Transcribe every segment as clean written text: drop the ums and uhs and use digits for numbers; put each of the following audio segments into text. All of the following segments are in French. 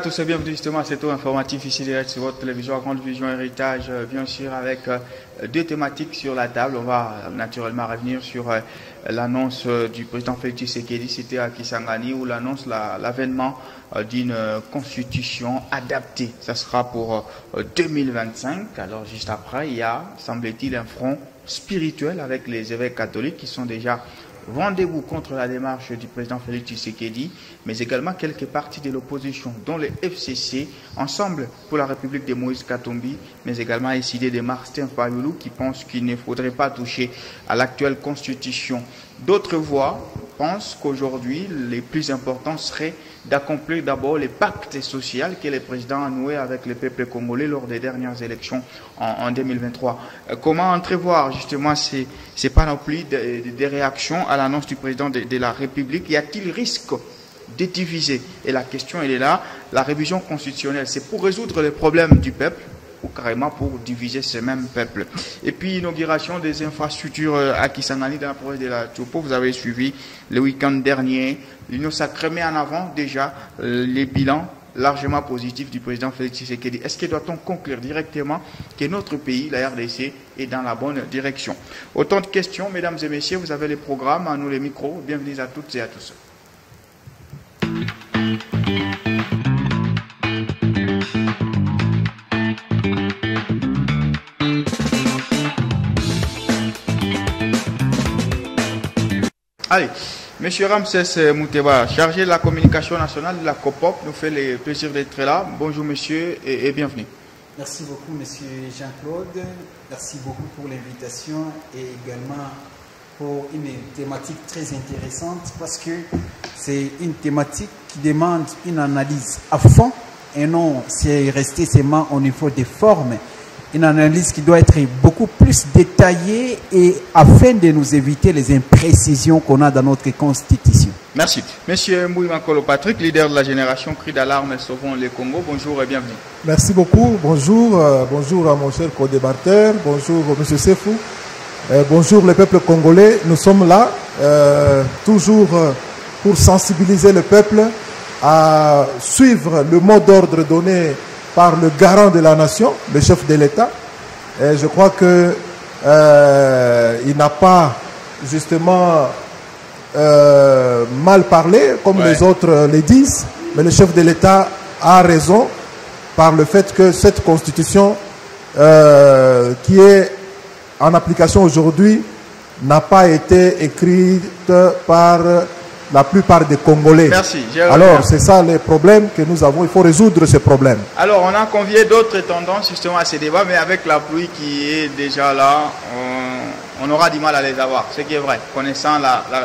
Tous et bienvenue justement à cette tour informatif ici direct sur votre télévision Grande Vision Héritage, bien sûr avec deux thématiques sur la table. On va naturellement revenir sur l'annonce du président Félix Tshisekedi, c'était à Kisangani, où l'annonce l'avènement d'une constitution adaptée. Ça sera pour 2025. Alors juste après, il y a, semble-t-il, un front spirituel avec les évêques catholiques qui sont déjà rendez-vous contre la démarche du président Félix Tshisekedi, mais également quelques partis de l'opposition, dont le FCC, Ensemble pour la République de Moïse Katumbi, mais également SID de Martin Fayulu, qui pensent qu'il ne faudrait pas toucher à l'actuelle constitution. D'autres voix pensent qu'aujourd'hui, le plus important serait d'accomplir d'abord les pactes sociaux que le président a noué avec le peuple congolais lors des dernières élections en 2023. Comment entrevoir justement ces panoplies de réactions à l'annonce du président de la République? Y a-t-il risque de diviser? Et la question, elle est là. La révision constitutionnelle, c'est pour résoudre les problèmes du peuple ou carrément pour diviser ce même peuple? Et puis, inauguration des infrastructures à Kisangani dans la province de la Tchopo. Vous avez suivi le week-end dernier. L'Union sacrée met en avant déjà les bilans largement positifs du président Félix Tshisekedi. Est-ce que doit-on conclure directement que notre pays, la RDC, est dans la bonne direction? Autant de questions, mesdames et messieurs. Vous avez les programmes, à nous les micros. Bienvenue à toutes et à tous. Allez, Monsieur Ramsès Mouteba, chargé de la communication nationale de la COPOP, nous fait le plaisir d'être là. Bonjour monsieur et bienvenue. Merci beaucoup monsieur Jean-Claude, merci beaucoup pour l'invitation et également pour une thématique très intéressante parce que c'est une thématique qui demande une analyse à fond et non c'est resté seulement au niveau des formes. Une analyse qui doit être beaucoup plus détaillée et afin de nous éviter les imprécisions qu'on a dans notre constitution. Merci. Monsieur Mbouimankolo Patrick, leader de la génération Cri d'alarme Sauvons le Congo, bonjour et bienvenue. Merci beaucoup. Bonjour, bonjour à mon cher co-débatteur, bonjour monsieur Sefou, bonjour le peuple congolais. Nous sommes là toujours pour sensibiliser le peuple à suivre le mot d'ordre donné par le garant de la nation, le chef de l'État. Et je crois que il n'a pas justement mal parlé, comme les autres le disent, mais le chef de l'État a raison par le fait que cette constitution qui est en application aujourd'hui n'a pas été écrite par la plupart des Congolais. Merci. Alors, c'est ça les problèmes que nous avons. Il faut résoudre ces problèmes. Alors, on a convié d'autres tendances justement à ces débats, mais avec la pluie qui est déjà là, on aura du mal à les avoir. Ce qui est vrai. Connaissant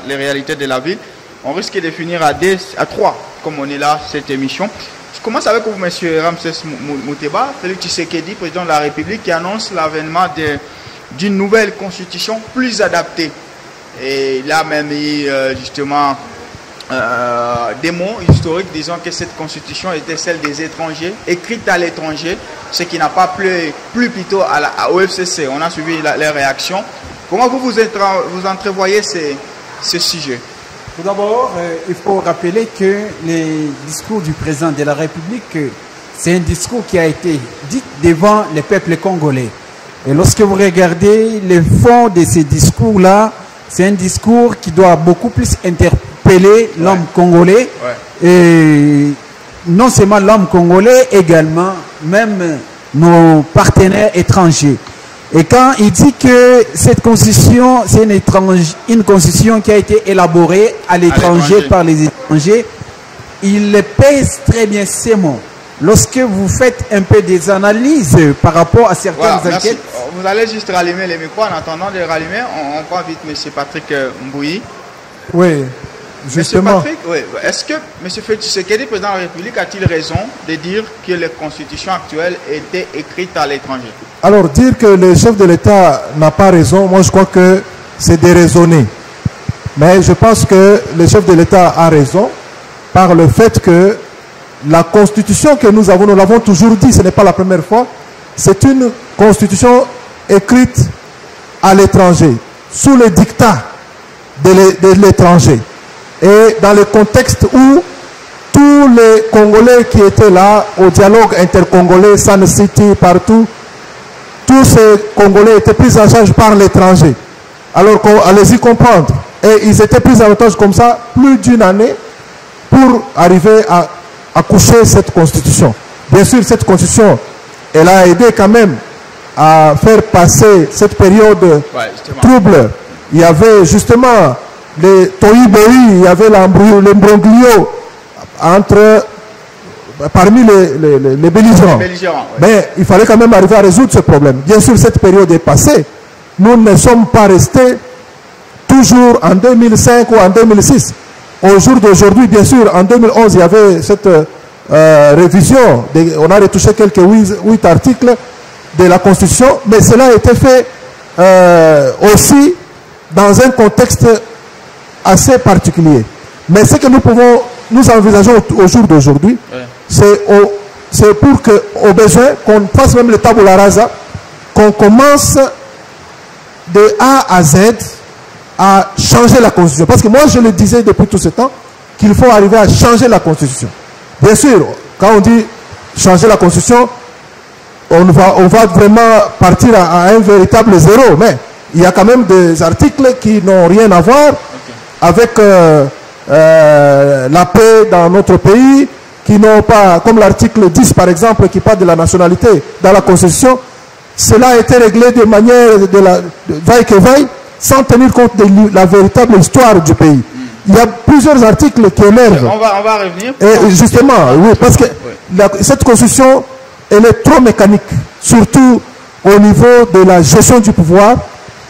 les réalités de la ville, on risque de finir à 3, comme on est là, cette émission. Je commence avec vous, monsieur Ramsès Mouteba, Félix Tshisekedi, président de la République, qui annonce l'avènement d'une nouvelle constitution plus adaptée. Et il a même eu justement des mots historiques disant que cette constitution était celle des étrangers, écrite à l'étranger, ce qui n'a pas plu plutôt au FCC. On a suivi les réactions. Comment vous entrevoyez ce sujet? Tout d'abord, il faut rappeler que le discours du président de la République, c'est un discours qui a été dit devant le peuple congolais. Et lorsque vous regardez le fond de ces discours-là, c'est un discours qui doit beaucoup plus interpeller l'homme congolais. Et non seulement l'homme congolais, également même nos partenaires étrangers. Et quand il dit que cette constitution, c'est une constitution qui a été élaborée à l'étranger par les étrangers, il pèse très bien ces mots. Lorsque vous faites un peu des analyses par rapport à certaines enquêtes... Vous allez juste rallumer les micros. En attendant de rallumer, on prend vite M. Patrick Mbouyi. Oui, justement. Patrick, oui. Est-ce que M. Félix Tshisekedi, président de la République, a-t-il raison de dire que la constitution actuelle était écrite à l'étranger? Alors, dire que le chef de l'État n'a pas raison, moi je crois que c'est déraisonné. Mais je pense que le chef de l'État a raison par le fait que la constitution que nous l'avons toujours dit, ce n'est pas la première fois, c'est une constitution écrite à l'étranger, sous le dictat de l'étranger. Et dans le contexte où tous les Congolais qui étaient là au dialogue intercongolais, Sun City, partout, tous ces Congolais étaient pris en charge par l'étranger. Alors allez-y comprendre. Et ils étaient pris en otage comme ça plus d'une année pour arriver à coucher cette constitution. Bien sûr, cette constitution, elle a aidé quand même à faire passer cette période trouble. Il y avait justement les tohu-bohu, il y avait l'imbroglio parmi les belligérants. Mais il fallait quand même arriver à résoudre ce problème. Bien sûr, cette période est passée. Nous ne sommes pas restés toujours en 2005 ou en 2006. Au jour d'aujourd'hui, bien sûr, en 2011, il y avait cette révision. On a retouché quelques 8 articles de la Constitution, mais cela a été fait aussi dans un contexte assez particulier. Mais ce que nous envisageons au jour d'aujourd'hui, c'est pour qu'au besoin, qu'on fasse même le tabula rasa, qu'on commence de A à Z à changer la Constitution. Parce que moi, je le disais depuis tout ce temps, qu'il faut arriver à changer la Constitution. Bien sûr, quand on dit changer la Constitution, on va vraiment partir à un véritable zéro. Mais il y a quand même des articles qui n'ont rien à voir avec la paix dans notre pays, qui n'ont pas, comme l'article 10 par exemple, qui parle de la nationalité dans la Constitution. Cela a été réglé de manière de vaille que vaille, sans tenir compte de la véritable histoire du pays. Il y a plusieurs articles qui émergent. On va revenir. Et justement, oui, parce que cette constitution, elle est trop mécanique, surtout au niveau de la gestion du pouvoir.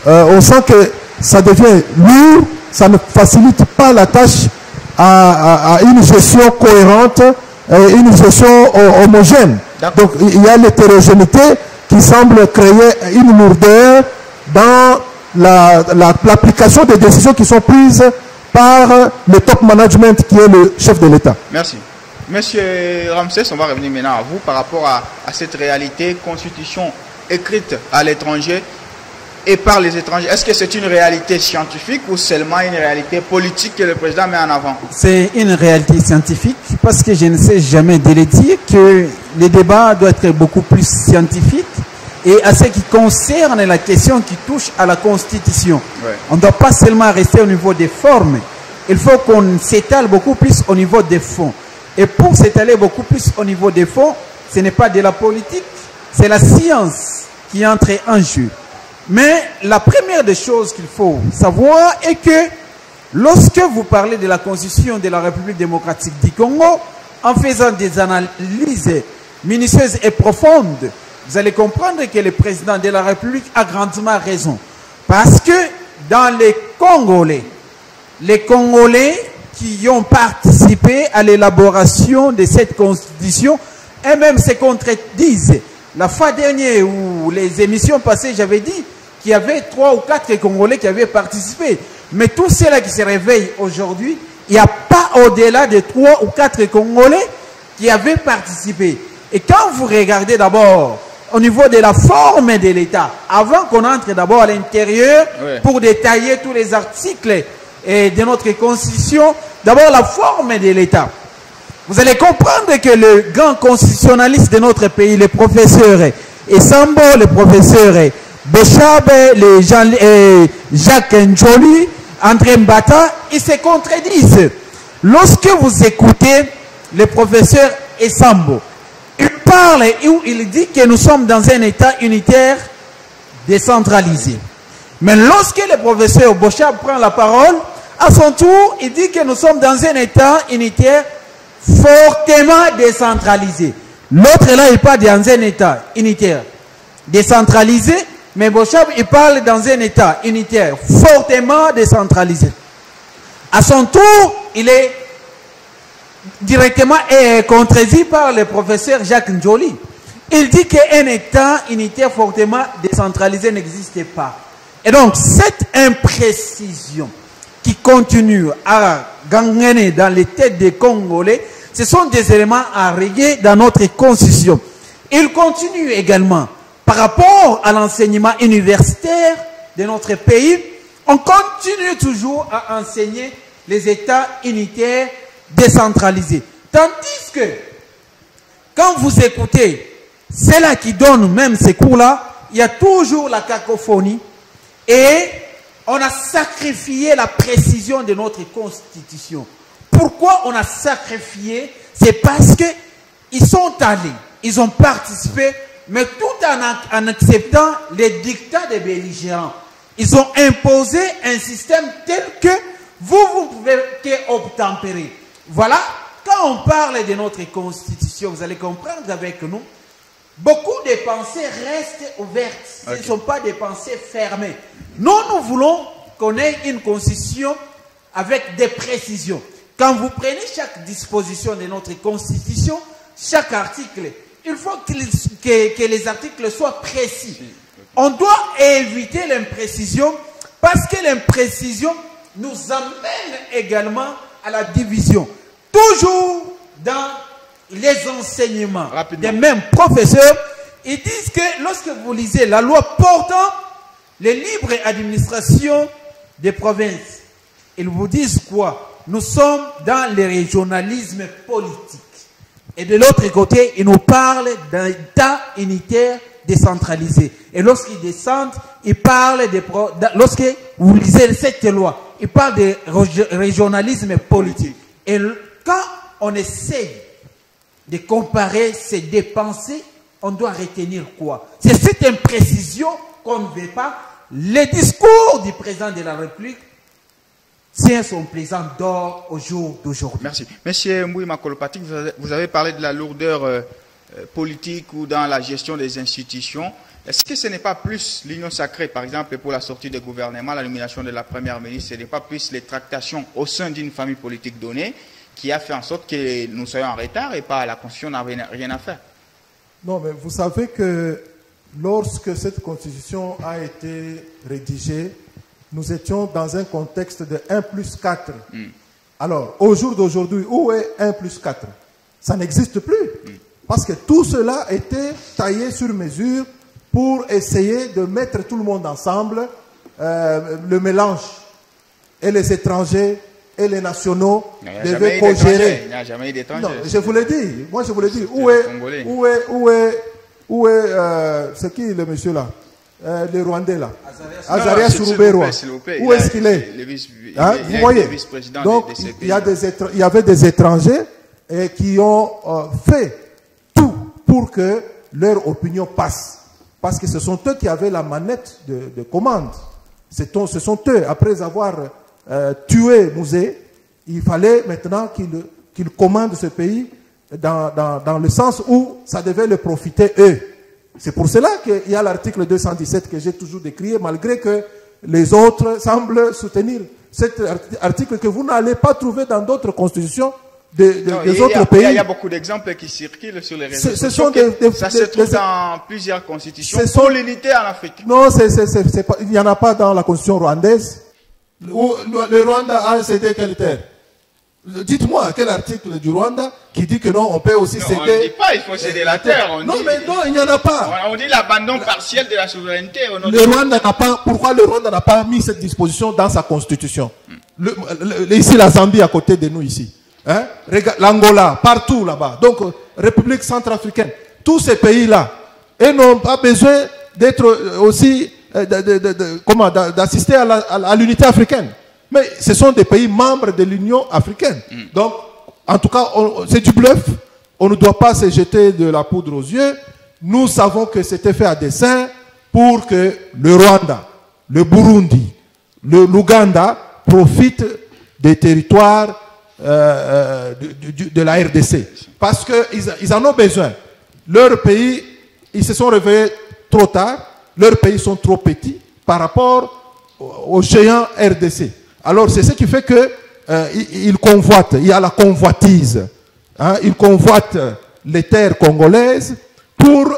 On sent que ça devient lourd, ça ne facilite pas la tâche à une gestion cohérente, une gestion homogène. Donc il y a l'hétérogénéité qui semble créer une lourdeur dans l'application des décisions qui sont prises par le top management qui est le chef de l'État. Merci. Monsieur Ramsès, on va revenir maintenant à vous par rapport à cette réalité, constitution écrite à l'étranger et par les étrangers. Est-ce que c'est une réalité scientifique ou seulement une réalité politique que le président met en avant? C'est une réalité scientifique parce que je ne sais jamais de le dire que le débat doit être beaucoup plus scientifique. Et à ce qui concerne la question qui touche à la Constitution, on ne doit pas seulement rester au niveau des formes, il faut qu'on s'étale beaucoup plus au niveau des fonds. Et pour s'étaler beaucoup plus au niveau des fonds, ce n'est pas de la politique, c'est la science qui entre en jeu. Mais la première des choses qu'il faut savoir est que lorsque vous parlez de la Constitution de la République démocratique du Congo, en faisant des analyses minutieuses et profondes, vous allez comprendre que le président de la République a grandement raison. Parce que dans les Congolais qui ont participé à l'élaboration de cette constitution, eux-mêmes se contredisent. La fois dernière ou les émissions passées, j'avais dit qu'il y avait 3 ou 4 Congolais qui avaient participé. Mais tous ceux-là qui se réveillent aujourd'hui, il n'y a pas au-delà de 3 ou 4 Congolais qui avaient participé. Et quand vous regardez d'abord au niveau de la forme de l'État, avant qu'on entre d'abord à l'intérieur pour détailler tous les articles de notre Constitution, d'abord la forme de l'État. Vous allez comprendre que le grand constitutionnaliste de notre pays, le professeur Esambo, le professeur Boshab, Jacques Njoli, André Mbata, ils se contredisent. Lorsque vous écoutez le professeur Esambo, il parle où il dit que nous sommes dans un État unitaire décentralisé. Mais lorsque le professeur Boshab prend la parole, à son tour, il dit que nous sommes dans un État unitaire fortement décentralisé. L'autre là, il parle dans un État unitaire décentralisé, mais Boshab, il parle dans un État unitaire fortement décentralisé. À son tour, il est directement contredit par le professeur Jacques Njoli. Il dit qu'un État unitaire fortement décentralisé n'existe pas. Et donc, cette imprécision qui continue à gangréner dans les têtes des Congolais, ce sont des éléments à régler dans notre constitution. Il continue également, par rapport à l'enseignement universitaire de notre pays, on continue toujours à enseigner les États unitaires décentralisés. Tandis que, quand vous écoutez, c'est là qui donne même ces cours-là, il y a toujours la cacophonie et on a sacrifié la précision de notre constitution. Pourquoi on a sacrifié? C'est parce qu'ils sont allés, ils ont participé, mais tout en acceptant les dictats des belligérants. Ils ont imposé un système tel que vous pouvez qu'obtempérer. Voilà, quand on parle de notre constitution, vous allez comprendre avec nous, beaucoup de pensées restent ouvertes. Ce ne sont pas des pensées fermées. Nous voulons qu'on ait une constitution avec des précisions. Quand vous prenez chaque disposition de notre constitution, chaque article, il faut que les articles soient précis. On doit éviter l'imprécision parce que l'imprécision nous amène également à la division. Toujours dans les enseignements des mêmes professeurs, ils disent que lorsque vous lisez la loi portant les libres administrations des provinces, ils vous disent quoi? Nous sommes dans le régionalisme politique. Et de l'autre côté, ils nous parlent d'un État unitaire décentralisé. Et lorsqu'ils descendent, ils parlent lorsque vous lisez cette loi, ils parlent de régionalisme politique. Et quand on essaye de comparer ces deux pensées, on doit retenir quoi? C'est cette imprécision qu'on ne veut pas. Les discours du président de la République tient son plaisant d'or au jour d'aujourd'hui. Merci. Monsieur Mouy Makolopatik, vous avez parlé de la lourdeur politique ou dans la gestion des institutions. Est-ce que ce n'est pas plus l'union sacrée, par exemple, pour la sortie du gouvernement, la nomination de la première ministre, ce n'est pas plus les tractations au sein d'une famille politique donnée qui a fait en sorte que nous soyons en retard et pas la Constitution n'a rien à faire? Non, mais vous savez que lorsque cette Constitution a été rédigée, nous étions dans un contexte de 1+4. Alors, au jour d'aujourd'hui, où est 1+4? Ça n'existe plus. Parce que tout cela était taillé sur mesure pour essayer de mettre tout le monde ensemble, le mélange. Et les étrangers et les nationaux devaient co-gérer. Il n'y a jamais eu d'étrangers. Non, je vous l'ai dit. Moi, je vous l'ai dit. Où est c'est qui le monsieur là? Le Rwandais là. Azarias Sourouberoua. Où est-ce qu'il est? Vous voyez? Donc, il y avait des étrangers qui ont fait tout pour que leur opinion passe. Parce que ce sont eux qui avaient la manette de commande. Ce sont eux, après avoir tué Mouzé, il fallait maintenant qu'ils commandent ce pays dans le sens où ça devait leur profiter eux. C'est pour cela qu'il y a l'article 217 que j'ai toujours décrié, malgré que les autres semblent soutenir cet article que vous n'allez pas trouver dans d'autres constitutions des autres pays. Il y a beaucoup d'exemples qui circulent sur les réseaux sociaux. Ça se trouve dans plusieurs constitutions pour l'unité en Afrique. Non, il n'y en a pas dans la constitution rwandaise. Où le Rwanda a cédé quelle terre? Dites-moi quel article du Rwanda qui dit que non, on peut aussi céder. On ne dit pas, il faut céder la terre. Non, mais non, il n'y en a pas. On dit l'abandon partiel de la souveraineté. Le Rwanda n'a pas. Pourquoi le Rwanda n'a pas mis cette disposition dans sa constitution? Ici, la Zambie à côté de nous ici. Hein? L'Angola, partout là-bas. Donc, République centrafricaine. Tous ces pays-là, ils n'ont pas besoin d'être aussi, d'assister à l'unité africaine. Mais ce sont des pays membres de l'Union africaine. Donc, en tout cas, c'est du bluff. On ne doit pas se jeter de la poudre aux yeux. Nous savons que c'était fait à dessein pour que le Rwanda, le Burundi, l'Ouganda profitent des territoires de la RDC. Parce qu'ils en ont besoin. Leur pays, ils se sont réveillés trop tard. Leurs pays sont trop petits par rapport aux géants RDC. Alors, c'est ce qui fait qu'ils convoitent. Il y a la convoitise. Hein, ils convoitent les terres congolaises pour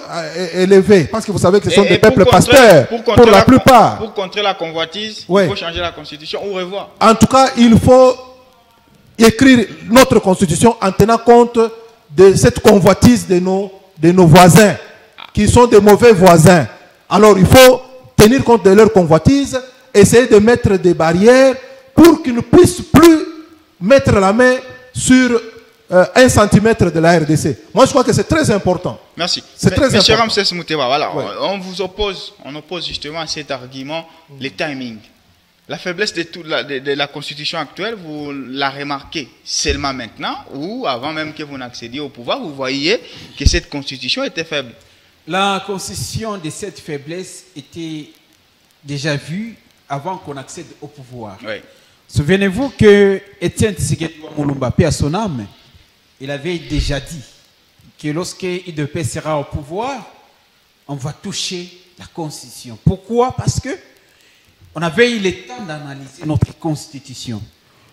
élever. Parce que vous savez que ce sont des peuples pasteurs, pour la plupart. Pour contrer la convoitise, il faut changer la constitution ou revoir. En tout cas, il faut écrire notre constitution en tenant compte de cette convoitise de nos voisins, qui sont des mauvais voisins. Alors, il faut tenir compte de leur convoitise, essayer de mettre des barrières pour qu'ils ne puissent plus mettre la main sur 1 centimètre de la RDC. Moi, je crois que c'est très important. Merci. C'est très Monsieur important. Ramsès Mouteba, voilà, Ouais. on oppose justement à cet argument les timings. La faiblesse de la constitution actuelle, vous la remarquez seulement maintenant ou avant même que vous n'accédiez au pouvoir, vous voyez que cette constitution était faible. La constitution de cette faiblesse était déjà vue avant qu'on accède au pouvoir. Oui. Souvenez-vous que Étienne Tshisekedi Moulumba, paix à son âme, il avait déjà dit que lorsque IDP sera au pouvoir, on va toucher la constitution. Pourquoi? Parce que on avait eu le temps d'analyser notre constitution.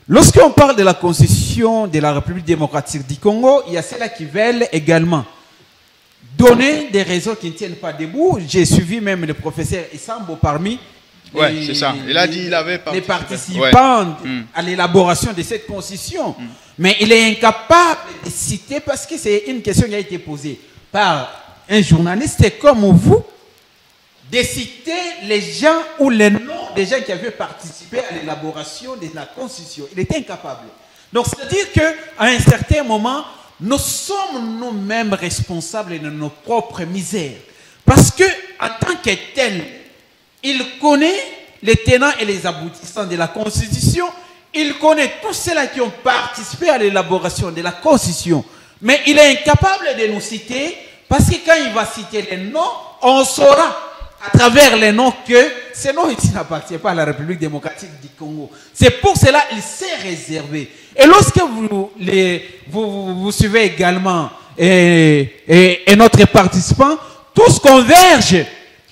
Lorsqu'on parle de la constitution de la République démocratique du Congo, il y a celles qui veulent également donner des raisons qui ne tiennent pas debout. J'ai suivi même le professeur Issambo parmi Oui, c'est ça. Il a dit qu'il avait les participé. participants Ouais. à l'élaboration de cette constitution. Mais il est incapable de citer, parce que c'est une question qui a été posée par un journaliste comme vous, de citer les gens ou les noms des gens qui avaient participé à l'élaboration de la constitution. Il était incapable. Donc, c'est-à-dire qu'à un certain moment, nous sommes nous-mêmes responsables de nos propres misères. Parce que, en tant que tel, il connaît les tenants et les aboutissants de la Constitution. Il connaît tous ceux-là qui ont participé à l'élaboration de la Constitution. Mais il est incapable de nous citer, parce que quand il va citer les noms, on saura à travers les noms que ces noms ici n'appartiennent pas à la République démocratique du Congo. C'est pour cela qu'il s'est réservé. Et lorsque vous suivez également et notre participant, tous convergent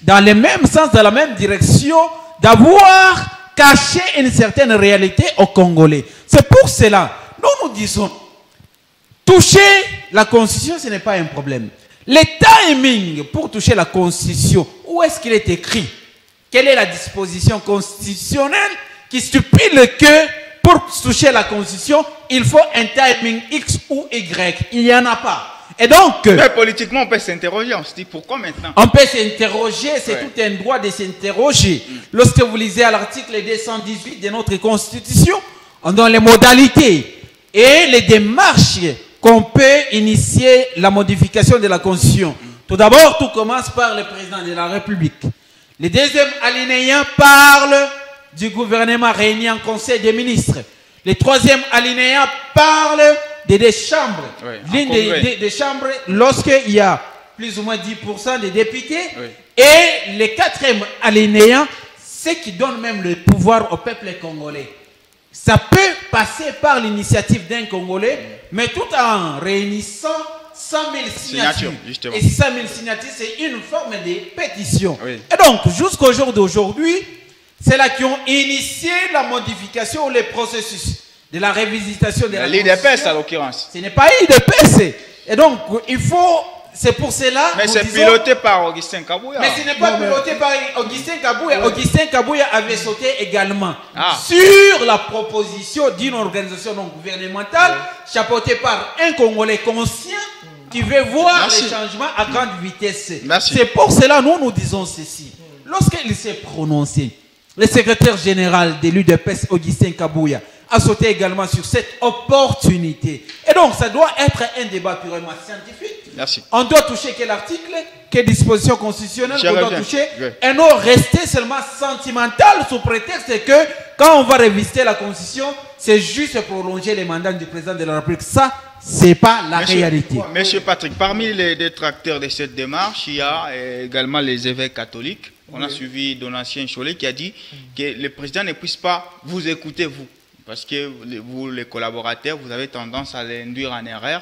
dans le même sens, dans la même direction, d'avoir caché une certaine réalité aux Congolais. C'est pour cela, nous disons, toucher la Constitution, ce n'est pas un problème. Le timing pour toucher la Constitution, où est-ce qu'il est écrit? Quelle est la disposition constitutionnelle qui stipule que pour toucher la Constitution, il faut un timing X ou Y? Il n'y en a pas. Et donc, mais politiquement, on peut s'interroger. On se dit pourquoi maintenant? On peut s'interroger, c'est tout un droit de s'interroger. Lorsque vous lisez à l'article 218 de notre Constitution, on donne les modalités et les démarches qu'on peut initier la modification de la Constitution. Tout d'abord, tout commence par le président de la République. Le deuxième alinéa parle du gouvernement réuni en Conseil des ministres. Le troisième alinéa parle des chambres. Oui, L'une des chambres, lorsqu'il y a plus ou moins 10% des députés. Oui. Et le quatrième alinéa, c'est qui donne même le pouvoir au peuple congolais. Ça peut passer par l'initiative d'un Congolais, mais tout en réunissant 100 000 signatures. Justement. Et 100 000 signatures, c'est une forme de pétition. Oui. Et donc, jusqu'au jour d'aujourd'hui, c'est là qui ont initié la modification ou le processus de la révisitation de la L'IDPS, Constitution. à l'occurrence. Ce n'est pas IDPS. Et donc, il faut... C'est pour cela... Mais nous c'est disons- piloté par Augustin Kabouya. mais ce n'est pas piloté par Augustin Kabouya. Ouais. Augustin Kabouya avait sauté également Ah. sur la proposition d'une organisation non gouvernementale chapeautée par un Congolais conscient qui veut voir Merci. les changements à grande vitesse. Merci. C'est pour cela nous disons ceci. Lorsqu'il s'est prononcé, le secrétaire général de l'UDPS, Augustin Kabouya, a sauté également sur cette opportunité. Et donc, ça doit être un débat purement scientifique. Merci. On doit toucher quel article, quelle disposition constitutionnelle Je on doit reviens. toucher, Oui. et non rester seulement sentimental sous prétexte que quand on va réviser la constitution, c'est juste prolonger les mandats du président de la République. Ça, c'est pas la réalité. Monsieur Patrick, parmi les détracteurs de cette démarche, il y a également les évêques catholiques. On a suivi Donatien Cholet qui a dit que le président ne puisse pas vous écouter, vous. Parce que vous, les collaborateurs, vous avez tendance à l'induire en erreur.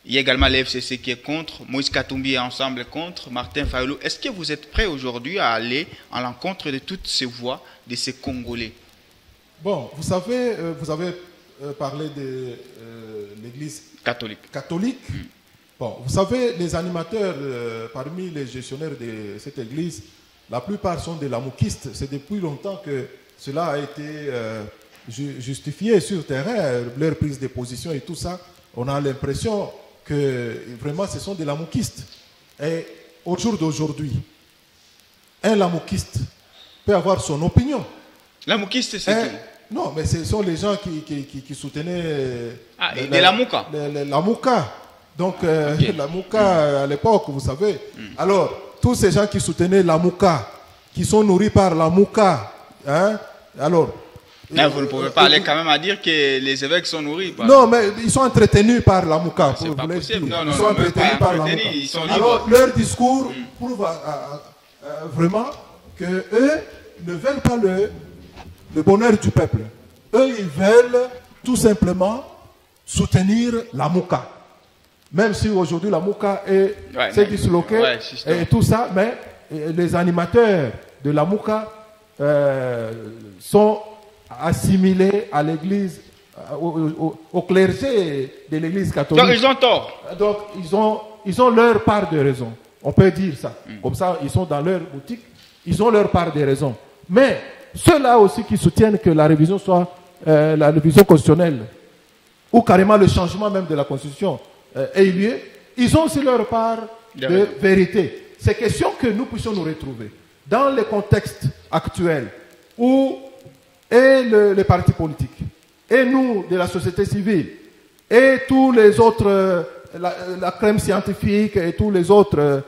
Il y a également l'FCC qui est contre, Moïse Katumbi est ensemble contre, Martin Fayulu. Est-ce que vous êtes prêt aujourd'hui à aller à l'encontre de toutes ces voix de ces Congolais? Bon, vous savez, vous avez parlé de l'Église Catholique. catholique. Bon, vous savez, les animateurs parmi les gestionnaires de cette Église, la plupart sont des lamoukistes. C'est depuis longtemps que cela a été justifié sur terrain, leur prise de position et tout ça. On a l'impression que vraiment ce sont des lamoukistes. Et au jour d'aujourd'hui, un lamoukiste peut avoir son opinion. La moukiste, c'est qui? Non, mais ce sont les gens qui soutenaient... de la Mouka. La Mouka. Donc, la Mouka, à l'époque, vous savez. Alors, tous ces gens qui soutenaient la Mouka, qui sont nourris par la Mouka, hein, alors... Mais vous ne pouvez pas aller quand même à dire que les évêques sont nourris par... Non, mais ils sont entretenus par la Mouka. C'est pas possible. Ils sont entretenus par la Mouka. Ils sont libres. Alors, leur discours prouve vraiment qu'eux ne veulent pas le bonheur du peuple. Eux, ils veulent tout simplement soutenir la Mouka. Même si aujourd'hui la Mouka s'est disloquée et tout ça, mais les animateurs de la Mouka sont assimilés à l'église, au clergé de l'église catholique. Donc ils ont tort. Donc ils ont leur part de raison. On peut dire ça. Comme ça, ils sont dans leur boutique, ils ont leur part de raison. Mais ceux-là aussi qui soutiennent que la révision soit la révision constitutionnelle, ou carrément le changement même de la Constitution ait lieu, ils ont aussi leur part de vérité. C'est question que nous puissions nous retrouver dans le contexte actuel où les partis politiques, et nous de la société civile, et tous les autres, la crème scientifique et tous les autres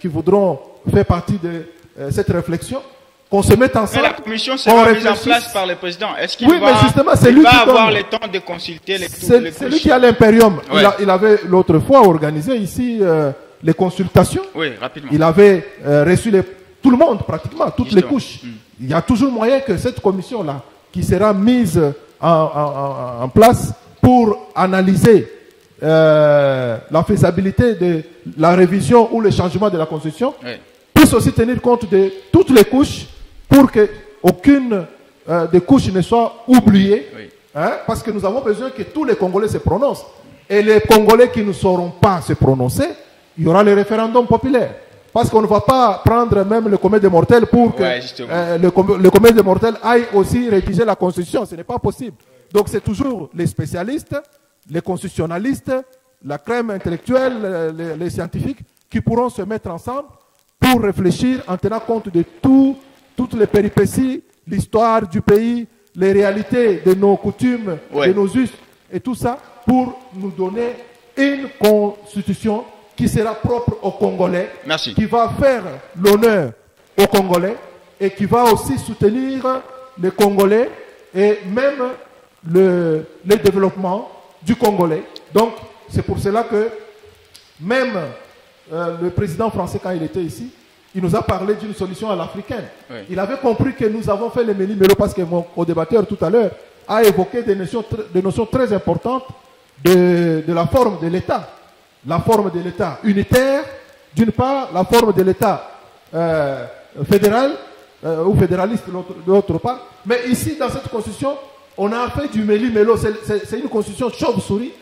qui voudront faire partie de cette réflexion, qu'on se mette ensemble. Mais la commission sera mise en place par le président. Est-ce qu'il va avoir le temps de consulter les C'est lui qui a l'impérium. Oui. Il avait l'autre fois organisé ici les consultations. Oui, rapidement. Il avait reçu tout le monde, pratiquement, toutes les couches. Il y a toujours moyen que cette commission-là, qui sera mise en place pour analyser la faisabilité de la révision ou le changement de la Constitution, puisse aussi tenir compte de toutes les couches pour que aucune des couches ne soit oubliée, hein, parce que nous avons besoin que tous les Congolais se prononcent. Et les Congolais qui ne sauront pas se prononcer, il y aura le référendum populaire. Parce qu'on ne va pas prendre même le commun des mortels pour que le commun des mortels aille aussi rédiger la Constitution. Ce n'est pas possible. Donc c'est toujours les spécialistes, les constitutionnalistes, la crème intellectuelle, les scientifiques qui pourront se mettre ensemble pour réfléchir en tenant compte de toutes les péripéties, l'histoire du pays, les réalités de nos coutumes, de nos us et tout ça, pour nous donner une constitution qui sera propre aux Congolais, qui va faire l'honneur aux Congolais et qui va aussi soutenir les Congolais et même le développement du Congolais. Donc, c'est pour cela que même le président français, quand il était ici, il nous a parlé d'une solution à l'africaine. Il avait compris que nous avons fait les méli-mélo parce que mon co-débatteur tout à l'heure a évoqué des notions très importantes de la forme de l'État. La forme de l'État unitaire, d'une part, la forme de l'État fédéral ou fédéraliste de l'autre part. Mais ici, dans cette constitution, on a fait du méli-mélo. C'est une constitution chauve-souris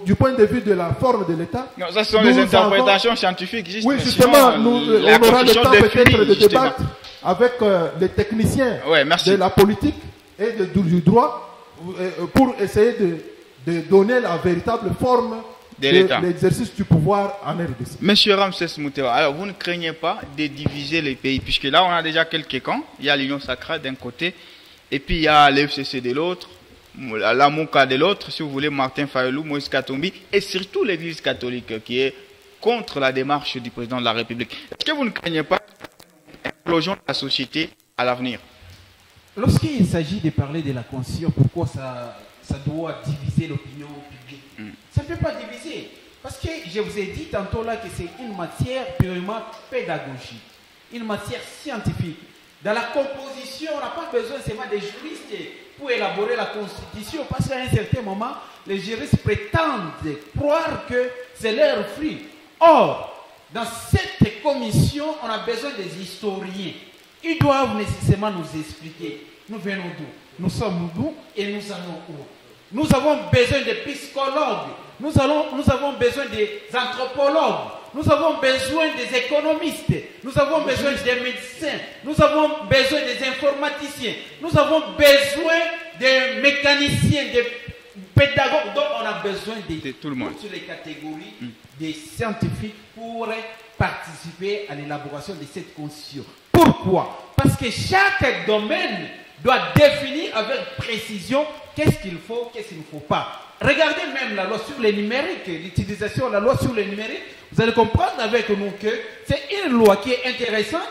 du point de vue de la forme de l'État. Non, ça sont les interprétations scientifiques. Oui, justement, on aura le temps peut-être de débattre avec les techniciens de la politique et du droit pour essayer de donner la véritable forme de l'exercice du pouvoir en RDC. Monsieur Ramsès Moutewa, alors vous ne craignez pas de diviser les pays, puisque là on a déjà quelques camps. Il y a l'Union sacrée d'un côté, et puis il y a l'FCC de l'autre, la Mouka de l'autre, si vous voulez, Martin Fayolou, Moïse Katumbi, et surtout l'Église catholique qui est contre la démarche du président de la République. Est-ce que vous ne craignez pas l'implosion de la société à l'avenir? Lorsqu'il s'agit de parler de la Constitution, pourquoi ça doit diviser l'opinion publique? Ça ne peut pas diviser. Parce que je vous ai dit tantôt là que c'est une matière purement pédagogique, une matière scientifique. Dans la composition, on n'a pas besoin seulement des juristes pour élaborer la Constitution, parce qu'à un certain moment, les juristes prétendent croire que c'est leur fruit. Or, dans cette commission, on a besoin des historiens. Ils doivent nécessairement nous expliquer. Nous venons d'où? Nous sommes d'où et nous allons où? Nous avons besoin de psychologues. Nous avons besoin des anthropologues. Nous avons besoin des économistes. Nous avons besoin des médecins. Nous avons besoin des informaticiens. Nous avons besoin des mécaniciens, des pédagogues. Donc on a besoin de tout le monde. Toutes les catégories des scientifiques pour participer à l'élaboration de cette constitution. Pourquoi? Parce que chaque domaine doit définir avec précision qu'est-ce qu'il faut, qu'est-ce qu'il ne faut pas. Regardez même la loi sur les numériques, l'utilisation de la loi sur les numériques. Vous allez comprendre avec nous que c'est une loi qui est intéressante,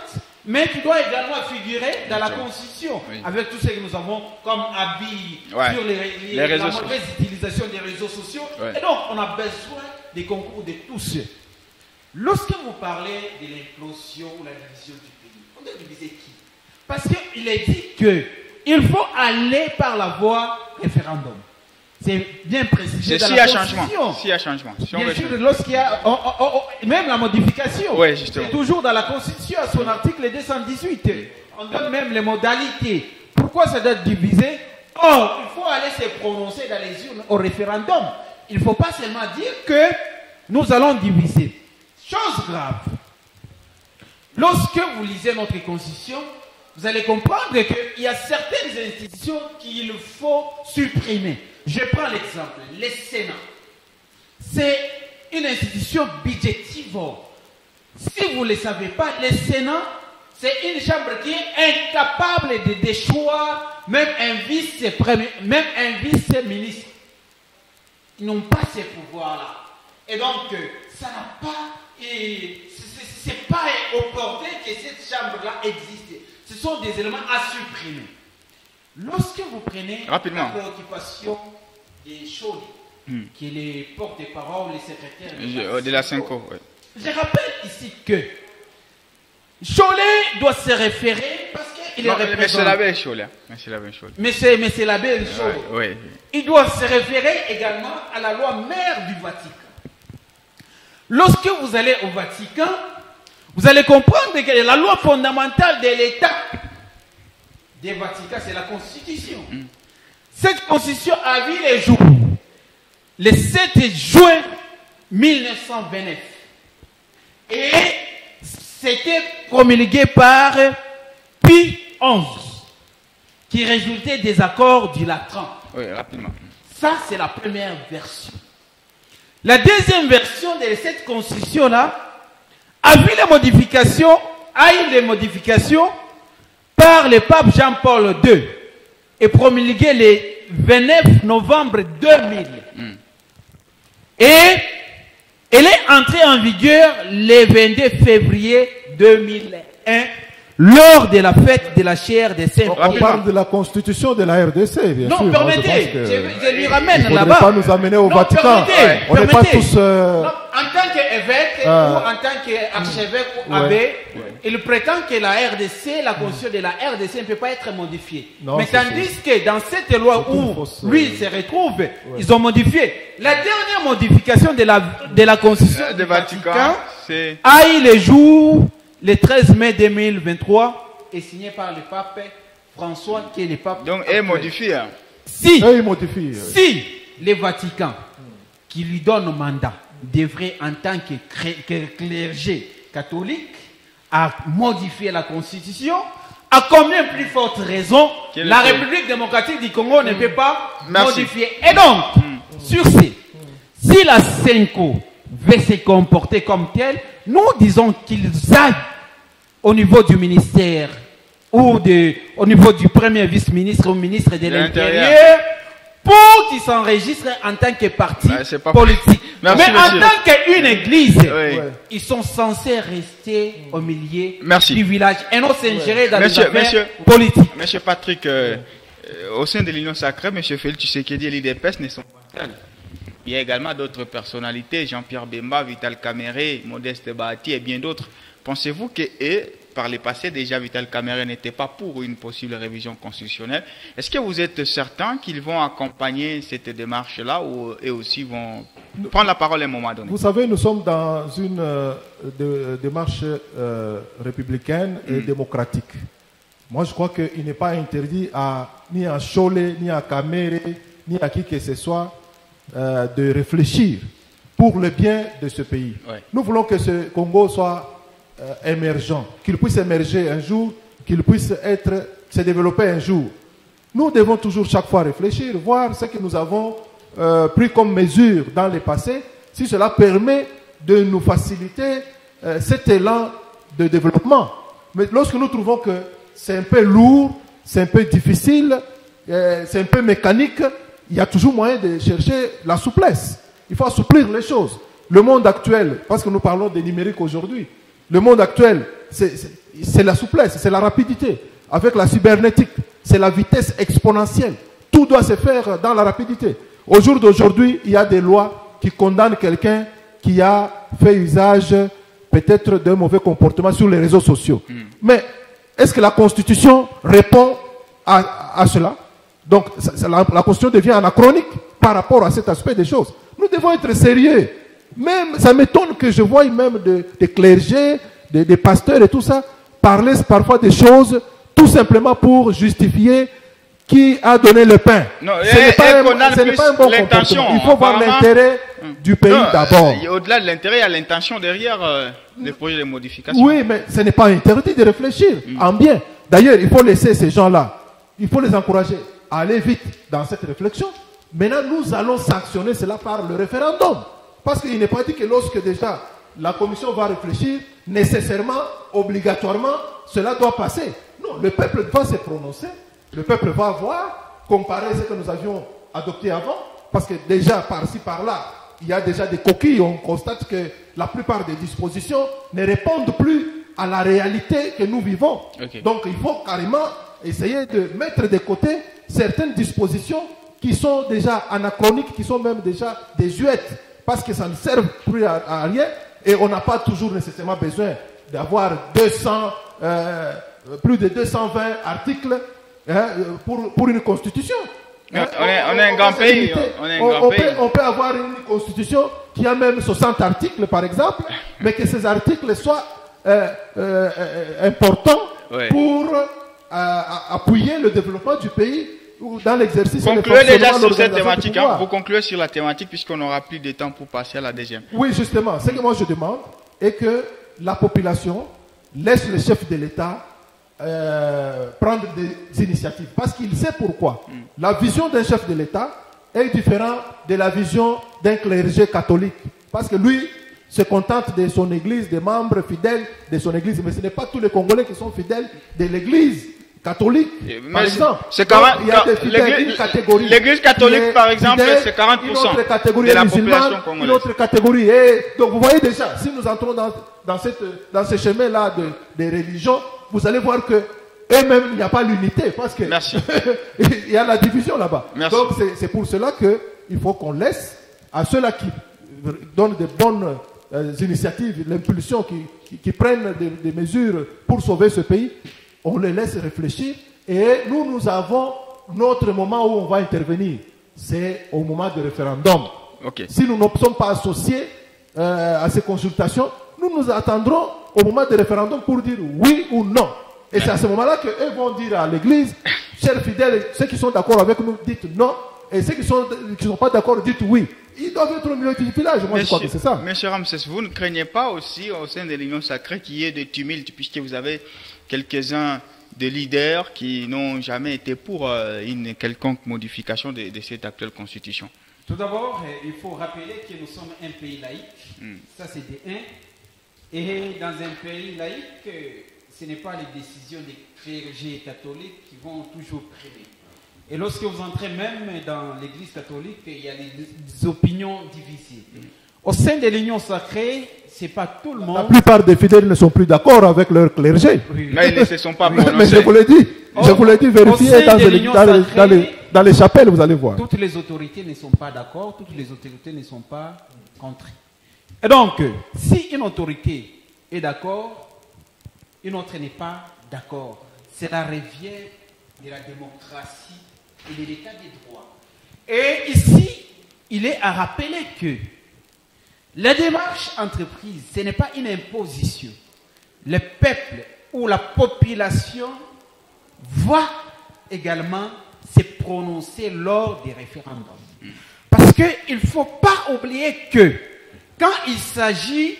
mais qui doit également figurer dans la Constitution, avec tout ce que nous avons comme avis sur les réseaux la mauvaise utilisation des réseaux sociaux. Et donc, on a besoin des concours de tous. Lorsque vous parlez de l'implosion ou la division du pays, on doit diviser qui? Parce qu'il est dit qu'il faut aller par la voie référendum. C'est bien précisé dans la Constitution. S'il y a changement. Si bien sûr, lorsqu'il y a même la modification, c'est toujours dans la Constitution, à son article 218. On donne même les modalités. Pourquoi ça doit être divisé? Or, il faut aller se prononcer dans les urnes au référendum. Il ne faut pas seulement dire que nous allons diviser. Chose grave. Lorsque vous lisez notre Constitution, vous allez comprendre qu'il y a certaines institutions qu'il faut supprimer. Je prends l'exemple, le Sénat. C'est une institution budgétivore. Si vous ne le savez pas, le Sénat, c'est une chambre qui est incapable de déchoir même un vice-ministre. Ils n'ont pas ces pouvoirs-là. Et donc, ça n'a pas... c'est pas opportun que cette chambre-là existe. Ce sont des éléments à supprimer. Lorsque vous prenez la préoccupation des Choli, qui est les porte-parole, les secrétaires de la Cinco, je rappelle ici que Cholet doit se référer parce qu'il est représentant. Mais c'est la belle chose. Mais c'est la belle chose. Il doit se référer également à la loi mère du Vatican. Lorsque vous allez au Vatican, vous allez comprendre que la loi fondamentale de l'État des Vatican, c'est la Constitution. Cette Constitution a vu les jours le 7 juin 1929. Et c'était promulgué par Pie XI, qui résultait des accords du Latran. Oui, rapidement. Ça, c'est la première version. La deuxième version de cette Constitution-là a eu les modifications par le pape Jean-Paul II et promulgué le 29 novembre 2000. Et elle est entrée en vigueur le 22 février 2001 lors de la fête de la chair des saints. On parle de la constitution de la RDC, bien sûr. Non, permettez, je lui ramène là-bas. Il ne faudrait pas nous amener au Vatican. On n'est pas tous... En tant qu'évêque ou en tant qu'archevêque ou abbé, il prétend que la RDC, la constitution de la RDC ne peut pas être modifiée. Mais tandis que dans cette loi où lui se retrouve, ils ont modifié. La dernière modification de la constitution du Vatican a eu le jour le 13 mai 2023 est signé par le pape François, qui est le pape. Donc, elle modifie. Si le Vatican, qui lui donne mandat, devrait, en tant que clergé catholique, à modifier la Constitution, à combien plus forte raison la République démocratique du Congo ne peut pas modifier. Et donc, sur si la Cinco veut se comporter comme tel, nous disons qu'ils aillent au niveau du ministère ou au niveau du premier vice-ministre ou ministre de l'Intérieur pour qu'ils s'enregistrent en tant que parti politique. Mais en tant qu'une église, ils sont censés rester au milieu du village et non s'ingérer dans les affaires politiques. Monsieur Patrick, au sein de l'Union sacrée, monsieur Félix Tshisekedi et l'IDPS ne sont pas seuls. Il y a également d'autres personnalités, Jean-Pierre Bemba, Vital Kamerhe, Modeste Bahati et bien d'autres. Pensez-vous que, par le passé, déjà Vital Kamerhe n'était pas pour une possible révision constitutionnelle? Est-ce que vous êtes certain qu'ils vont accompagner cette démarche-là ou eux aussi vont prendre la parole à un moment donné? Vous savez, nous sommes dans une démarche républicaine et démocratique. Moi, je crois qu'il n'est pas interdit ni à Cholet, ni à Kamerhe, ni à qui que ce soit de réfléchir pour le bien de ce pays. Nous voulons que ce Congo soit émergent, qu'il puisse émerger un jour, qu'il puisse se développer un jour. Nous devons toujours chaque fois réfléchir, voir ce que nous avons pris comme mesure dans le passé, si cela permet de nous faciliter cet élan de développement. Mais lorsque nous trouvons que c'est un peu lourd, c'est un peu difficile, c'est un peu mécanique, il y a toujours moyen de chercher la souplesse. Il faut assouplir les choses. Le monde actuel, parce que nous parlons des numériques aujourd'hui, le monde actuel, c'est la souplesse, c'est la rapidité. Avec la cybernétique, c'est la vitesse exponentielle. Tout doit se faire dans la rapidité. Au jour d'aujourd'hui, il y a des lois qui condamnent quelqu'un qui a fait usage peut-être d'un mauvais comportement sur les réseaux sociaux. Mais est-ce que la Constitution répond à cela? Donc la Constitution devient anachronique par rapport à cet aspect des choses. Nous devons être sérieux. Même, ça m'étonne que je voie même des clergés, des pasteurs et tout ça, parler parfois des choses tout simplement pour justifier qui a donné le pain. Non, ce n'est pas un bon comportement. Il faut voir l'intérêt du pays d'abord. Au-delà de l'intérêt, il y a l'intention derrière les projets de modification. Oui, mais ce n'est pas interdit de réfléchir en bien. D'ailleurs, il faut laisser ces gens-là, il faut les encourager à aller vite dans cette réflexion. Maintenant, nous allons sanctionner cela par le référendum. Parce qu'il n'est pas dit que lorsque déjà la commission va réfléchir, nécessairement, obligatoirement, cela doit passer. Non, le peuple va se prononcer. Le peuple va voir, comparer ce que nous avions adopté avant, parce que déjà, par-ci, par-là, il y a déjà des coquilles. On constate que la plupart des dispositions ne répondent plus à la réalité que nous vivons. Okay. Donc, il faut carrément essayer de mettre de côté certaines dispositions qui sont déjà anachroniques, qui sont même déjà désuètes, parce que ça ne sert plus à rien, et on n'a pas toujours nécessairement besoin d'avoir plus de 220 articles pour une constitution. On est un grand pays. On peut avoir une constitution qui a même 60 articles, par exemple, mais que ces articles soient importants pour appuyer le développement du pays ou dans l'exercice. Concluez déjà sur cette thématique. Vous concluez sur la thématique puisqu'on n'aura plus de temps pour passer à la deuxième. Oui, justement. Ce que moi je demande est que la population laisse le chef de l'État prendre des initiatives. Parce qu'il sait pourquoi. La vision d'un chef de l'État est différente de la vision d'un clergé catholique. Parce que lui se contente de son église, des membres fidèles de son église. Mais ce n'est pas tous les Congolais qui sont fidèles de l'église catholique, par exemple. Il y a une catégorie. L'église catholique, par exemple, c'est 40% une autre catégorie de la population congolaise. Une autre catégorie. Et donc vous voyez déjà, si nous entrons dans ce chemin-là de religion, vous allez voir que eux-mêmes, il n'y a pas l'unité. Parce que il y a la division là-bas. Donc c'est pour cela qu'il faut qu'on laisse à ceux-là qui donnent de bonnes initiatives, l'impulsion, qui prennent des mesures pour sauver ce pays, on les laisse réfléchir et nous avons notre moment où on va intervenir. C'est au moment du référendum. Okay. Si nous ne sommes pas associés à ces consultations, nous attendrons au moment du référendum pour dire oui ou non. Et c'est à ce moment-là qu'eux vont dire à l'Église, chers fidèles, ceux qui sont d'accord avec nous, dites non. Et ceux qui sont pas d'accord, dites oui. Ils doivent être au milieu du village. Moi, je crois que c'est ça. Monsieur Ramsès, vous ne craignez pas aussi au sein de l'Union sacrée qu'il y ait des tumultes, puisque vous avez quelques-uns de leaders qui n'ont jamais été pour une quelconque modification de cette actuelle constitution? Tout d'abord, il faut rappeler que nous sommes un pays laïque. Ça, c'est de 1. Et dans un pays laïque, ce n'est pas les décisions des clergés catholiques qui vont toujours primer. Et lorsque vous entrez même dans l'église catholique, il y a des opinions divisées. Au sein de l'union sacrée, c'est pas tout le monde. La plupart des fidèles ne sont plus d'accord avec leur clergé. Oui. Mais ils ne se sont pas prononcés. Mais je vous l'ai dit. Je vous l'ai dit, vérifiez dans les chapelles, vous allez voir. Toutes les autorités ne sont pas d'accord, toutes les autorités ne sont pas contre. Et donc, si une autorité est d'accord, une autre n'est pas d'accord. Cela revient de la démocratie et de l'état des droits. Et ici, il est à rappeler que la démarche entreprise, ce n'est pas une imposition. Le peuple ou la population va également se prononcer lors des référendums. Parce qu'il ne faut pas oublier que quand il s'agit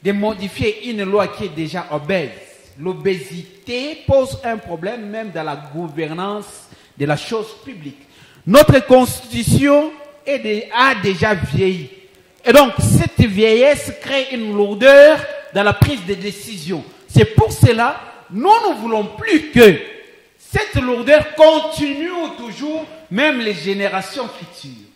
de modifier une loi qui est déjà obèse, l'obésité pose un problème même dans la gouvernance de la chose publique. Notre constitution a déjà vieilli. Et donc, cette vieillesse crée une lourdeur dans la prise de décision. C'est pour cela, nous ne voulons plus que cette lourdeur continue toujours, même les générations futures.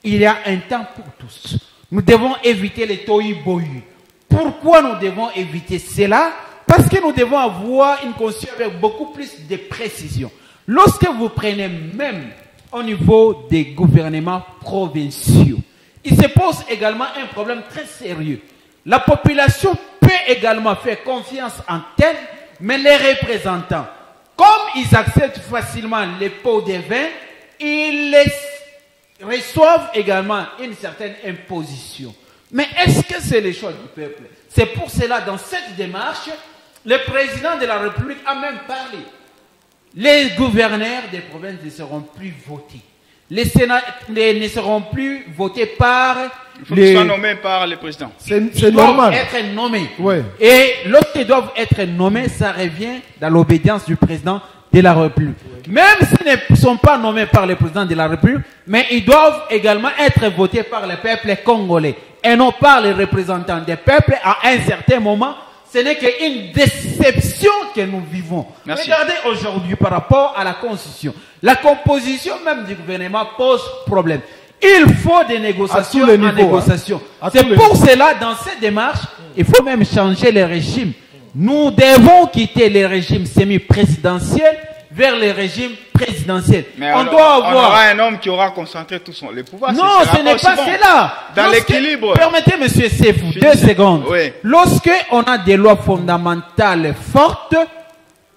Il y a un temps pour tous. Nous devons éviter les tohu-bohu. Pourquoi nous devons éviter cela? Parce que nous devons avoir une conscience avec beaucoup plus de précision. Lorsque vous prenez même au niveau des gouvernements provinciaux, il se pose également un problème très sérieux. La population peut également faire confiance en tel, mais les représentants, comme ils acceptent facilement les pots de vin, ils les reçoivent également une certaine imposition. Mais est-ce que c'est les choix du peuple? C'est pour cela, dans cette démarche, le président de la République a même parlé. Les gouverneurs des provinces ne seront plus votés. Les sénats ne seront plus votés par il faut qu'ils soient nommés par le président. C'est normal. Ils doivent être nommés. Ouais. Et lorsqu'ils doivent être nommés, ça revient dans l'obédience du président de la République. Ouais. Même s'ils ne sont pas nommés par le président de la République, mais ils doivent également être votés par le peuple congolais et non par les représentants des peuples à un certain moment. Ce n'est qu'une déception que nous vivons. Merci. Regardez aujourd'hui par rapport à la Constitution. La composition même du gouvernement pose problème. Il faut des négociations en négociation. C'est pour cela, dans cette démarche, il faut même changer les régimes. Nous devons quitter les régimes semi-présidentiels vers les régimes présidentiels. Mais on aura un homme qui aura concentré tout les pouvoirs. Non, ce n'est pas cela. Dans l'équilibre. Permettez, monsieur Sefou, 2 secondes. Oui. Lorsque on a des lois fondamentales fortes,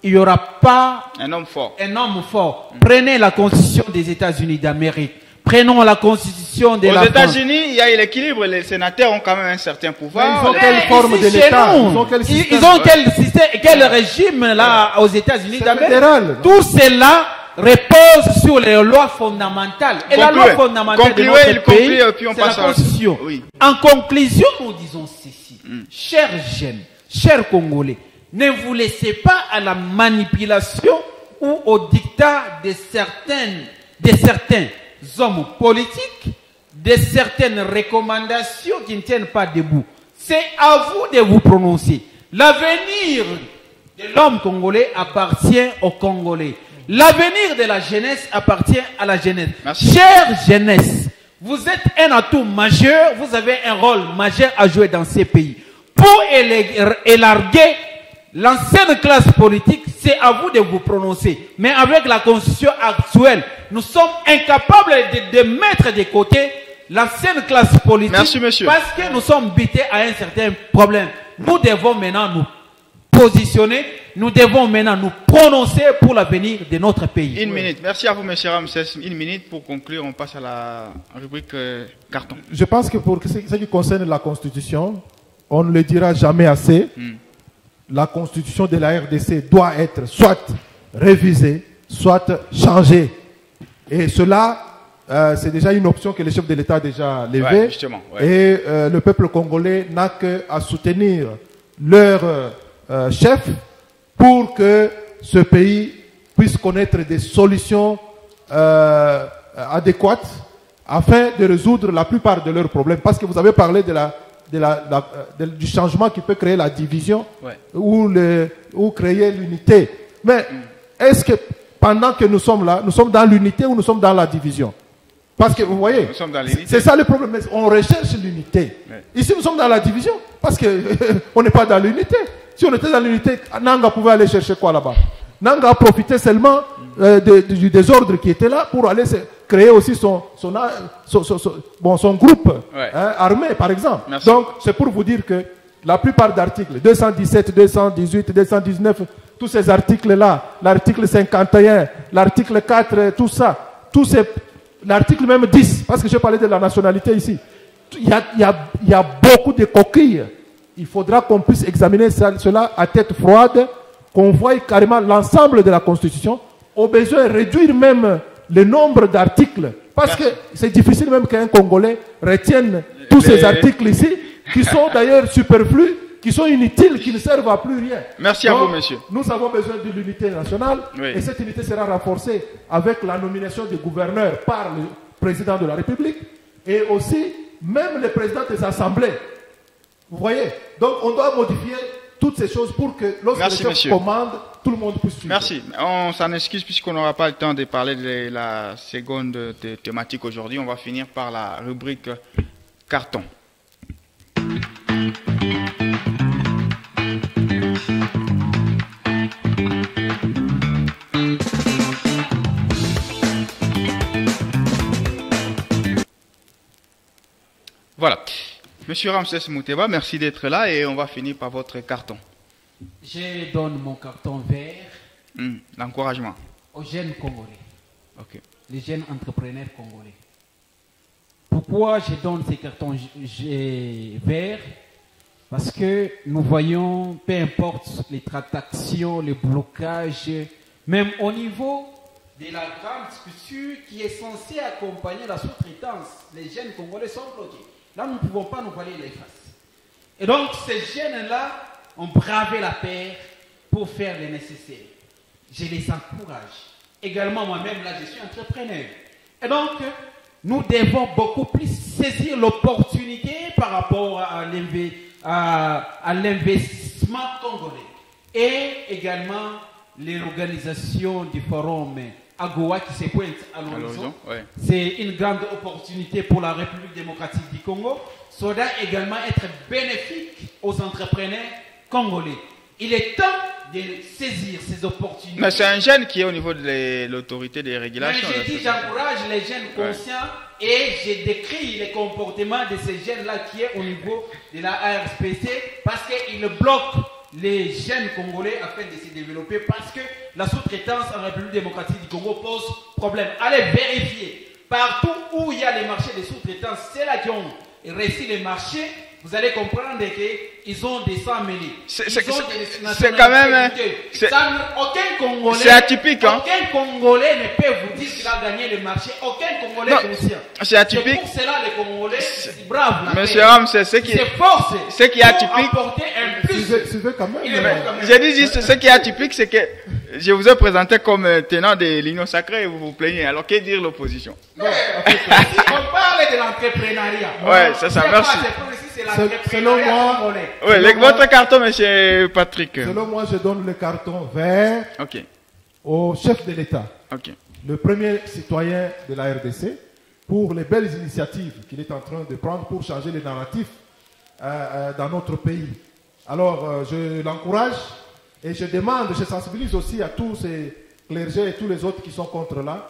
il n'y aura pas un homme fort. Prenez la Constitution des États-Unis d'Amérique. Prenons la Constitution de la France. Aux États-Unis, il y a l'équilibre. Les sénateurs ont quand même un certain pouvoir. Ils ont quelle forme de l'État? Ils ont quel système, quel régime là aux États-Unis d'Amérique? Tout cela repose sur les lois fondamentales. Et la loi fondamentale de notre pays, c'est la Constitution. Oui. En conclusion, nous disons ceci. Chers jeunes, chers Congolais, ne vous laissez pas à la manipulation ou au dictat de certains hommes politiques, de certaines recommandations qui ne tiennent pas debout. C'est à vous de vous prononcer. L'avenir de l'homme congolais appartient aux Congolais. L'avenir de la jeunesse appartient à la jeunesse. Merci. Chère jeunesse, vous êtes un atout majeur, vous avez un rôle majeur à jouer dans ces pays. Pour élarguer l'ancienne classe politique, c'est à vous de vous prononcer. Mais avec la constitution actuelle, nous sommes incapables de mettre de côté l'ancienne classe politique. Merci, monsieur. Parce que nous sommes butés à un certain problème. Nous devons maintenant nous positionner, nous devons maintenant nous prononcer pour l'avenir de notre pays. Une minute. Merci à vous, monsieur Ramsès. Une minute pour conclure. On passe à la rubrique carton. Je pense que pour ce qui concerne la Constitution, on ne le dira jamais assez. La Constitution de la RDC doit être soit révisée, soit changée. Et cela, c'est déjà une option que le chef de l'État a déjà levée. Ouais, justement, ouais. Et le peuple congolais n'a qu'à soutenir leur chef pour que ce pays puisse connaître des solutions adéquates afin de résoudre la plupart de leurs problèmes. Parce que vous avez parlé du changement qui peut créer la division, ouais, ou créer l'unité. Mais est-ce que pendant que nous sommes là, nous sommes dans l'unité ou nous sommes dans la division? Parce que vous voyez, c'est ça le problème. On recherche l'unité. Ouais. Ici, nous sommes dans la division parce que on n'est pas dans l'unité. Si on était dans l'unité, Nanga pouvait aller chercher quoi là-bas? Nanga a profité seulement du désordre qui était là pour aller créer aussi son groupe, ouais, armé, par exemple. Merci. Donc, c'est pour vous dire que la plupart d'articles, 217, 218, 219, tous ces articles-là, l'article 51, l'article 4, tout ça, l'article même 10, parce que je parlais de la nationalité ici, il y a beaucoup de coquilles. Il faudra qu'on puisse examiner cela à tête froide, qu'on voie carrément l'ensemble de la Constitution, au besoin réduire même le nombre d'articles, parce que c'est difficile même qu'un Congolais retienne tous ces articles ici, qui sont d'ailleurs superflus, qui sont inutiles, qui ne servent à plus rien. Merci. Donc, à vous, monsieur. Nous avons besoin de l'unité nationale, oui, et cette unité sera renforcée avec la nomination des gouverneurs par le président de la République, et aussi même les présidents des assemblées. Vous voyez? Donc on doit modifier toutes ces choses pour que lorsque Merci, le chef monsieur. commande, tout le monde puisse suivre. Merci. On s'en excuse puisqu'on n'aura pas le temps de parler de la seconde thématique aujourd'hui. On va finir par la rubrique carton. Voilà. Monsieur Ramsès Mouteba, merci d'être là et on va finir par votre carton. Je donne mon carton vert L'encouragement. aux jeunes Congolais, Ok. les jeunes entrepreneurs congolais. Pourquoi je donne ces cartons verts? Parce que nous voyons, peu importe les tractations, les blocages, même au niveau de la grande structure qui est censée accompagner la sous-traitance, les jeunes Congolais sont bloqués. Là, nous ne pouvons pas nous voiler les faces. Et donc, ces jeunes-là ont bravé la paire pour faire le nécessaire. Je les encourage. Également, moi-même, là, je suis entrepreneur. Et donc, nous devons beaucoup plus saisir l'opportunité par rapport à l'investissement congolais. Et également, l'organisation du forum AGOA qui se pointe à l'horizon. Ouais. C'est une grande opportunité pour la République démocratique du Congo. Ça doit également être bénéfique aux entrepreneurs congolais. Il est temps de saisir ces opportunités. Mais c'est un jeune qui est au niveau de l'autorité des régulations. Mais je dis, j'encourage les jeunes conscients et je décris les comportements de ces jeunes-là qui est au niveau de la ARSPC parce qu'ils bloquent les jeunes Congolais afin de se développer parce que la sous-traitance en République démocratique du Congo pose problème. Allez vérifier. Partout où il y a les marchés de sous-traitance, c'est là qui ont réussi les marchés. Vous allez comprendre qu'ils ont des sangs mêlés. C'est quand même... Aucun Congolais... C'est atypique, hein? Aucun Congolais ne peut vous dire qu'il a gagné le marché. Aucun Congolais conscient. C'est atypique. C'est pour cela les Congolais, braves. Monsieur Ram, c'est ce qui est atypique. J'ai dit juste ce qui est atypique, c'est que je vous ai présenté comme tenant de l'union sacrée et vous vous plaignez. Alors, que dire l'opposition? On parle de l'entrepreneuriat. Ouais, c'est ça, merci. Selon moi, votre carton, monsieur Patrick. Selon moi, je donne le carton vert au chef de l'État, le premier citoyen de la RDC, pour les belles initiatives qu'il est en train de prendre pour changer les narratifs dans notre pays. Alors, je l'encourage et je demande, je sensibilise aussi à tous ces clergés et tous les autres qui sont contre là,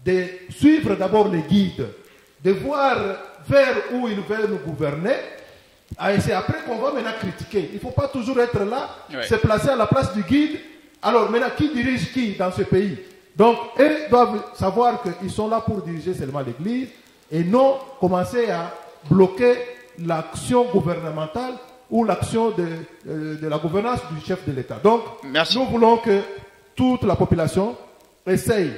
de suivre d'abord les guides, de voir vers où ils veulent nous gouverner. Et c'est après qu'on va maintenant critiquer. Il ne faut pas toujours être là, se placer à la place du guide. Alors maintenant, qui dirige qui dans ce pays? Donc, eux doivent savoir qu'ils sont là pour diriger seulement l'Église et non commencer à bloquer l'action gouvernementale ou l'action de la gouvernance du chef de l'État. Donc, nous voulons que toute la population essaye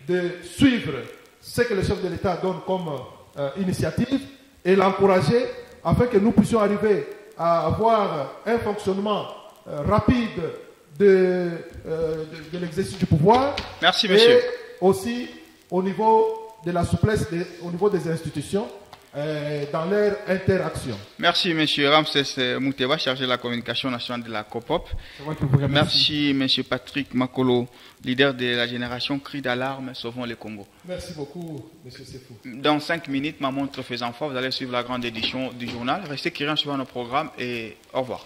de suivre ce que le chef de l'État donne comme initiative et l'encourager afin que nous puissions arriver à avoir un fonctionnement rapide de l'exercice du pouvoir. Merci, monsieur. Et aussi au niveau de la souplesse, au niveau des institutions, dans leur interaction. Merci, monsieur Ramsès Mouteba, chargé de la communication nationale de la COPOP. Merci, monsieur Patrick Makolo, leader de la génération Cri d'alarme, Sauvons le Congo. Merci beaucoup, monsieur Sefou. Dans 5 minutes, ma montre faisant foi, vous allez suivre la grande édition du journal. Restez curieux suivant nos programmes et au revoir.